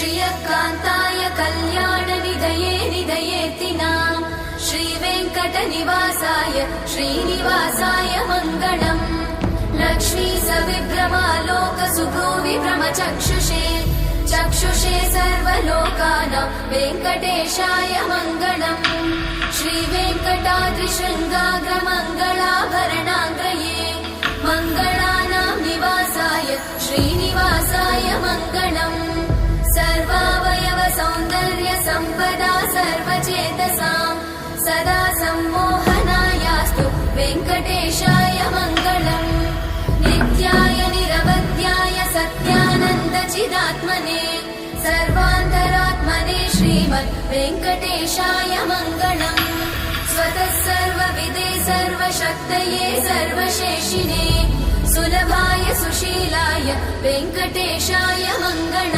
श्रियकान्ताय कल्याणनिधये निधयेतिनां श्रीवेङ्कटनिवासाय श्रीनिवासाय मङ्गलम् लक्ष्मी सविभ्रमालोकसुभ्रूविभ्रमचक्षुषे चक्षुषे सर्वलोकानां वेङ्कटेशाय मङ्गलम् श्रीवेङ्कटाद्रिशृङ्गाग्रमङ्गलाभरणाङ्गये मङ्गलानां निवासाय श्रीनिवासाय मङ्गलम् सर्वावयव सौन्दर्य सम्पदा सर्वचेतसां सदा सम्मोहनायास्तु वेङ्कटेशाय मङ्गलम् नित्याय निरवध्याय सत्यानन्द चिदात्मने सर्वान्तरात्मने श्रीमद् वेङ्कटेशाय मङ्गलम् स्वतः सर्वविदे सर्वशक्तये सर्वशेषिणे सुलभाय सुशीलाय वेङ्कटेशाय मङ्गलम्।